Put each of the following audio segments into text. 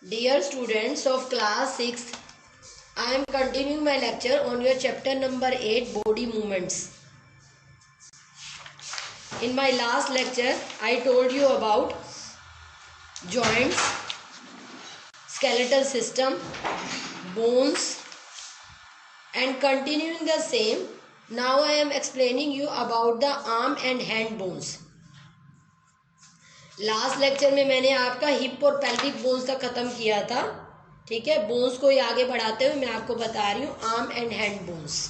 Dear students of class 6, I am continuing my lecture on your chapter number 8, body movements. In my last lecture, I told you about joints, skeletal system, bones, and continuing the same, now I am explaining you about the arm and hand bones. Last lecture में मैंने आपका hip और pelvic bones तक खत्म किया था. ठीक है, बोन्स को आगे बढ़ाते हुए मैं आपको बता रही हूँ arm and hand bones.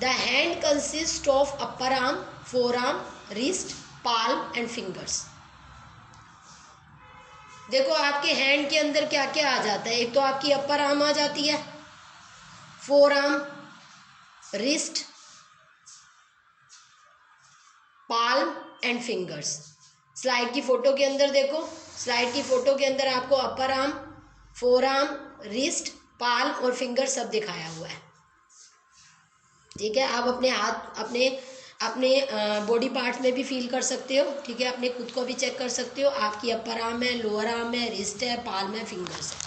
The hand consist of upper arm, four arm, wrist, palm and fingers. देखो आपके हैंड के अंदर क्या क्या आ जाता है. एक तो आपकी अपर आर्म आ जाती है, four arm, wrist, palm and fingers. Slide की फोटो के अंदर देखो, स्लाइड की फोटो के अंदर आपको upper arm, four arm, wrist, palm और फिंगर सब दिखाया हुआ है. ठीक है, आप अपने हाथ अपने बॉडी पार्ट में भी फील कर सकते हो. ठीक है, अपने खुद को भी चेक कर सकते हो. आपकी अपर आर्म है, लोअर आर्म है, रिस्ट है, पाल्म है, फिंगर्स है.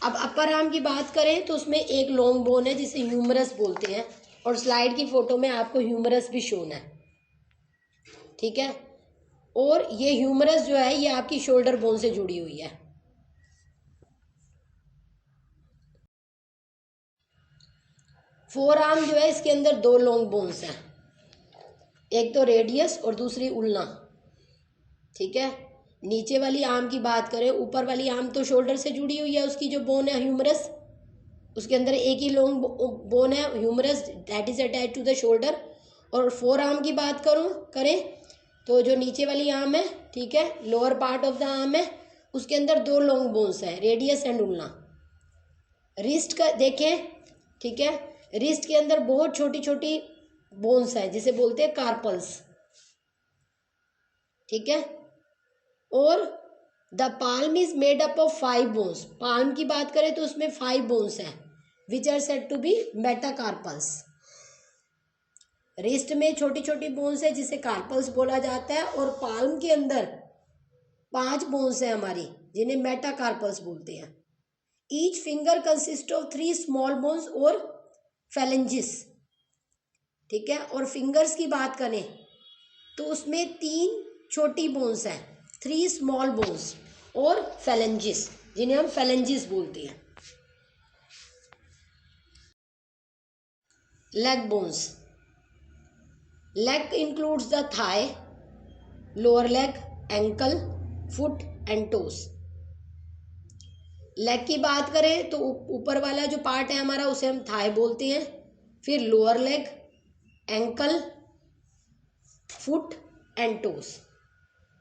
अब अपर आर्म की बात करें तो उसमें एक लॉन्ग बोन है जिसे ह्यूमरस बोलते हैं, और स्लाइड की फोटो में आपको ह्यूमरस भी शोन है. ठीक है, और ये ह्यूमरस जो है ये आपकी शोल्डर बोन से जुड़ी हुई है. फोर आर्म जो है इसके अंदर दो लॉन्ग बोन्स हैं, एक तो रेडियस और दूसरी उल्ना. ठीक है, नीचे वाली आर्म की बात करें, ऊपर वाली आर्म तो शोल्डर से जुड़ी हुई है, उसकी जो बोन है ह्यूमरस, उसके अंदर एक ही लॉन्ग बोन है humerus, that is attach to the shoulder. और फोर आर्म की बात करें तो जो नीचे वाली आर्म है, ठीक है, lower part of the arm है, उसके अंदर दो लॉन्ग बोन्स है, रेडियस एंड उल्ना. रिस्ट का देखें, ठीक है, रिस्ट के अंदर बहुत छोटी छोटी बोन्स है जिसे बोलते हैं कार्पल्स. ठीक है, और the palm is made up of 5 bones. Palm की बात करें तो उसमें 5 बोन्स हैं which are said to be metacarpals. Wrist में छोटी छोटी बोन्स है जिसे कार्पल्स बोला जाता है, और पाल्म के अंदर 5 बोन्स है हमारी जिन्हें मेटाकार्पल्स बोलते हैं. Each finger consist of 3 small bones और फेलेंजिस. ठीक है, और फिंगर्स की बात करें तो उसमें 3 छोटी बोन्स हैं, 3 स्मॉल बोन्स और फेलेंजिस जिन्हें हम फेलेंजिस बोलते हैं. Leg bones. Leg includes the thigh, lower leg, ankle, foot and toes. Leg की बात करें तो ऊपर वाला जो पार्ट है हमारा उसे हम थाई बोलते हैं, फिर lower leg, ankle, foot and toes.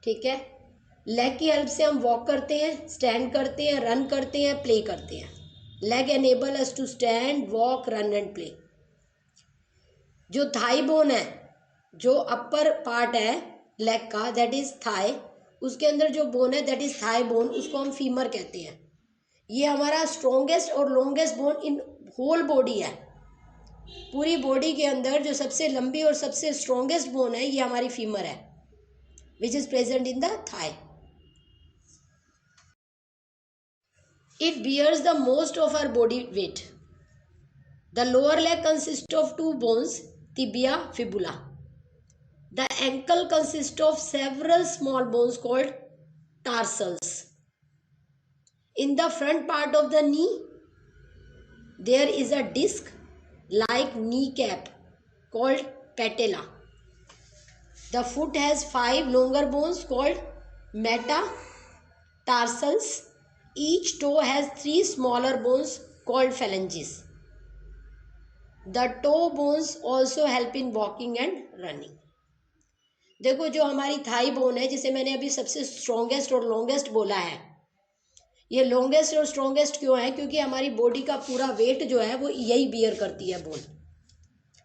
ठीक है, लेग की हेल्प से हम वॉक करते हैं, स्टैंड करते हैं, रन करते हैं, प्ले करते हैं. Leg enable us to stand, walk, run and play. जो थाई बोन है, जो अपर पार्ट है लेग का, दैट इज थाई, उसके अंदर जो बोन है दैट इज थाई बोन, उसको हम फीमर कहते हैं. ये हमारा स्ट्रॉन्गेस्ट और longest bone in whole body है. पूरी बॉडी के अंदर जो सबसे लंबी और सबसे स्ट्रॉन्गेस्ट बोन है ये हमारी फीमर है, which is present in the thigh. It bears the most of our body weight. The lower leg consist of 2 bones, tibia, fibula. The ankle consists of several small bones called tarsals. In the front part of the knee, there is a disc-like kneecap called patella. The foot has 5 longer bones called metatarsals. Each toe has 3 smaller bones called phalanges. The toe bones also help in walking and running. देखो जो हमारी Thai bone है जिसे मैंने अभी सबसे strongest और longest बोला है, ये लॉन्गेस्ट और स्ट्रॉन्गेस्ट क्यों है? क्योंकि हमारी बॉडी का पूरा वेट जो है वो यही बियर करती है बोन.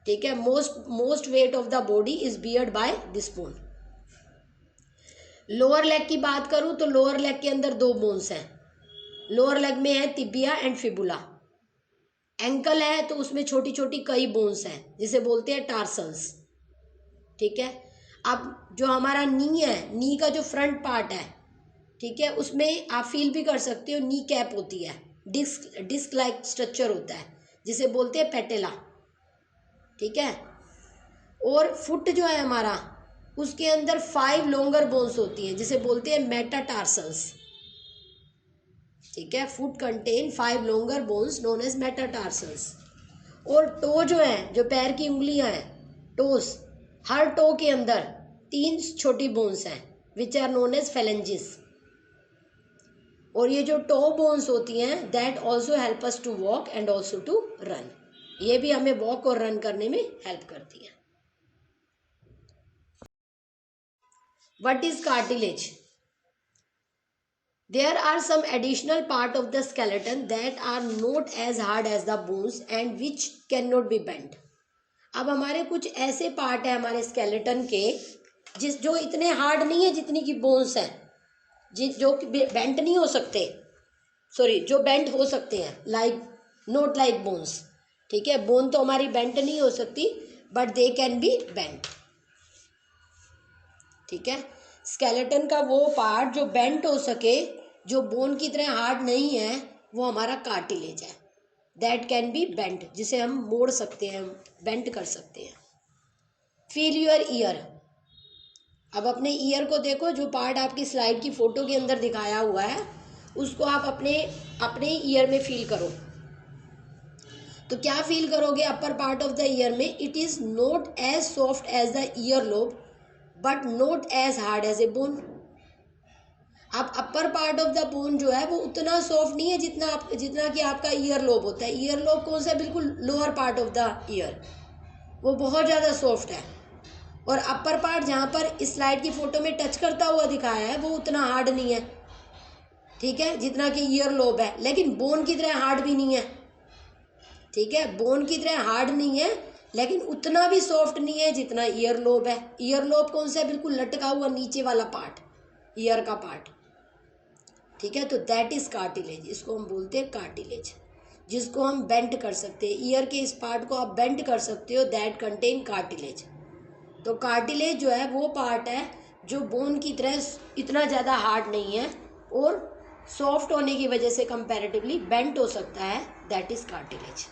ठीक है, most weight of the body is beared by this bone. Lower leg की बात करूं तो लोअर लेग के अंदर 2 बोन्स हैं. लोअर लेग में है तिबिया एंड फिबुला. एंकल है तो उसमें छोटी छोटी कई बोन्स हैं जिसे बोलते हैं टार्सल्स. ठीक है, अब जो हमारा नी है, नी का जो फ्रंट पार्ट है, ठीक है, उसमें आप फील भी कर सकते हो, नी कैप होती है, डिस्क लाइक स्ट्रक्चर होता है जिसे बोलते हैं पेटेला। ठीक है, और फुट जो है हमारा, उसके अंदर 5 लॉन्गर बोन्स होती हैं जिसे बोलते हैं मेटाटार्सल्स। ठीक है, foot contain 5 longer bones known as metatarsals. और टो जो है, जो पैर की उंगलियां हैं, टोस, हर टो के अंदर 3 छोटी बोन्स हैं which are known as phalanges. और ये जो टो बोन्स होती हैं that also help us to walk and also to run, ये भी हमें वॉक और रन करने में हेल्प करती हैं। What is cartilage? There are some additional part of the skeleton that are not as hard as the bones and which cannot be bent. अब हमारे कुछ ऐसे पार्ट है हमारे स्केलेटन के जो इतने हार्ड नहीं है जितनी की बोन्स हैं, जो बेंट नहीं हो सकते, सॉरी जो बेंट हो सकते हैं, लाइक नोट लाइक बोन्स। ठीक है, बोन तो हमारी बेंट नहीं हो सकती but they can be bent. ठीक है, स्केलेटन का वो पार्ट जो बेंट हो सके, जो बोन की तरह हार्ड नहीं है, वो हमारा कार्टिलेज है, दैट कैन बी बेंट, जिसे हम मोड़ सकते हैं, बेंट कर सकते हैं। Feel your year. अब अपने ईयर को देखो, जो पार्ट आपकी स्लाइड की फोटो के अंदर दिखाया हुआ है उसको आप अपने ईयर में फील करो। तो क्या फील करोगे upper part of the ear में? It is not as soft as the ear lobe but not as hard as a bone. अब upper part of the bone जो है वो उतना सॉफ्ट नहीं है जितना कि आपका ईयर लोब होता है। ईयर लोब कौन सा है? बिल्कुल lower part of the year, वो बहुत ज़्यादा सॉफ्ट है। और अपर पार्ट जहाँ पर इस स्लाइड की फोटो में टच करता हुआ दिखाया है वो उतना हार्ड नहीं है, ठीक है, जितना कि ईयर लोब है, लेकिन बोन की तरह हार्ड भी नहीं है। ठीक है, बोन की तरह हार्ड नहीं है लेकिन उतना भी सॉफ्ट नहीं है जितना ईयर लोब है। ईयर लोब कौन सा है? बिल्कुल लटका हुआ नीचे वाला पार्ट, ईयर का पार्ट। ठीक है, तो दैट इज कार्टिलेज, इसको हम बोलते हैं कार्टिलेज, जिसको हम बेंट कर सकते हैं। ईयर के इस पार्ट को आप बेंट कर सकते हो, दैट कंटेन कार्टिलेज। तो कार्टिलेज जो है वो पार्ट है जो बोन की तरह इतना ज़्यादा हार्ड नहीं है और सॉफ्ट होने की वजह से कंपैरेटिवली बेंट हो सकता है, that is cartilage.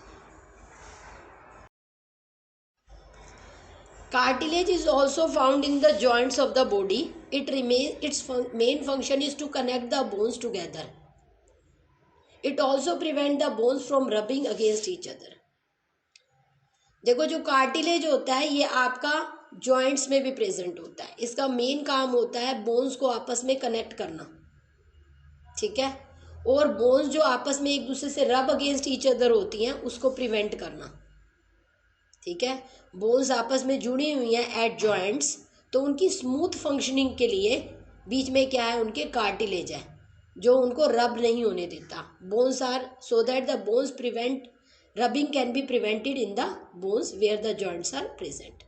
Cartilage is also found in the joints of the body. Its main function is to connect the bones together. It also prevents the bones from rubbing against each other. देखो, जो cartilage होता है ये आपका joints में भी present होता है। इसका मेन काम होता है बोन्स को आपस में कनेक्ट करना। ठीक है, और बोन्स जो आपस में एक दूसरे से रब अगेंस्ट ईच अदर होती हैं उसको प्रिवेंट करना। ठीक है, बोन्स आपस में जुड़ी हुई हैं एट जॉइंट्स, तो उनकी स्मूथ फंक्शनिंग के लिए बीच में क्या है? उनके कार्टिलेज है जो उनको रब नहीं होने देता। Bones are so that the bones prevent rubbing can be prevented in the bones where the joints are present.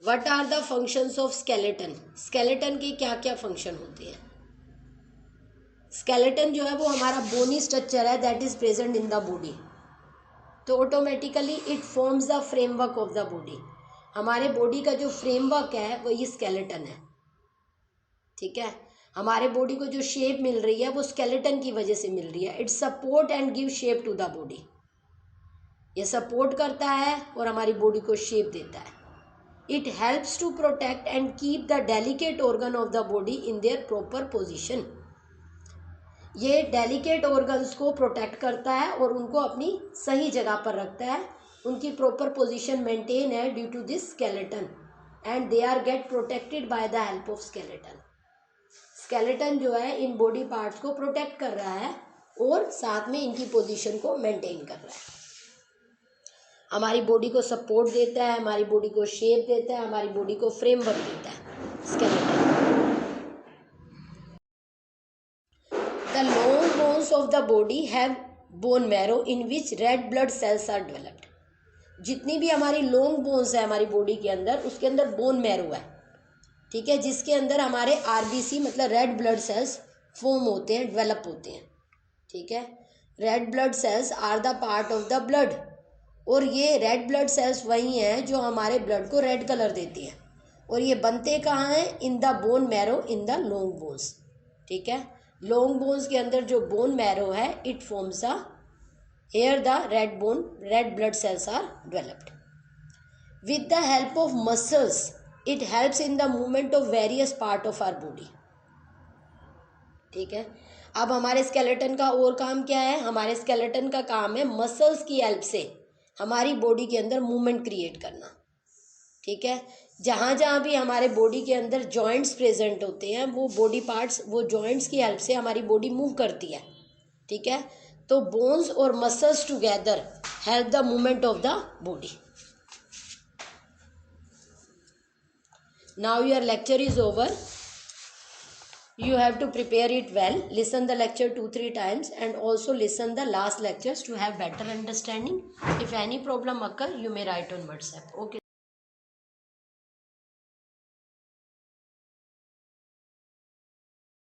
What are the functions of skeleton? Skeleton के क्या क्या फंक्शन होते हैं? स्केलेटन जो है वो हमारा बोनी स्ट्रक्चर है that is present in the body, तो automatically it forms the framework of the body. हमारे बॉडी का जो फ्रेमवर्क है वो ये स्केलेटन है। ठीक है, हमारे बॉडी को जो शेप मिल रही है वो स्केलेटन की वजह से मिल रही है। It support and give shape to the body, ये सपोर्ट करता है और हमारी बॉडी को शेप देता है। It helps to protect and keep the delicate organ of the body in their proper position. ये डेलिकेट ऑर्गन्स को प्रोटेक्ट करता है और उनको अपनी सही जगह पर रखता है, उनकी प्रॉपर पोजीशन मेंटेन है due to this skeleton and they are get protected by the help of skeleton. Skeleton जो है इन बॉडी पार्ट्स को प्रोटेक्ट कर रहा है और साथ में इनकी पोजीशन को मेंटेन कर रहा है, हमारी बॉडी को सपोर्ट देता है, हमारी बॉडी को शेप देता है, हमारी बॉडी को फ्रेमवर्क देता है skeleton. The long bones of the body have bone marrow in which red blood cells are developed. जितनी भी हमारी लॉन्ग बोन्स है हमारी बॉडी के अंदर, उसके अंदर बोन मैरो है। ठीक है, जिसके अंदर हमारे आरबीसी मतलब रेड ब्लड सेल्स फॉर्म होते हैं, डेवलप होते हैं। ठीक है, red blood cells are the part of the blood, और ये रेड ब्लड सेल्स वही हैं जो हमारे ब्लड को रेड कलर देती हैं। और ये बनते कहाँ हैं? In the bone marrow in the long bones. ठीक है, लॉन्ग बोन्स के अंदर जो बोन मैरो है, it forms the here the red blood cells are developed. With the help of muscles, it helps in the movement of various part of our body. ठीक है, अब हमारे स्केलेटन का और काम क्या है? हमारे स्केलेटन का काम है मसल्स की हेल्प से हमारी बॉडी के अंदर मूवमेंट क्रिएट करना। ठीक है, जहाँ जहाँ भी हमारे बॉडी के अंदर जॉइंट्स प्रेजेंट होते हैं, वो बॉडी पार्ट्स वो जॉइंट्स की हेल्प से हमारी बॉडी मूव करती है। ठीक है, तो बोन्स और muscles together help the movement of the body. Now your lecture is over. You have to prepare it well. Listen the lecture 2-3 times and also listen the last lectures to have better understanding. If any problem occur, you may write on WhatsApp. Okay.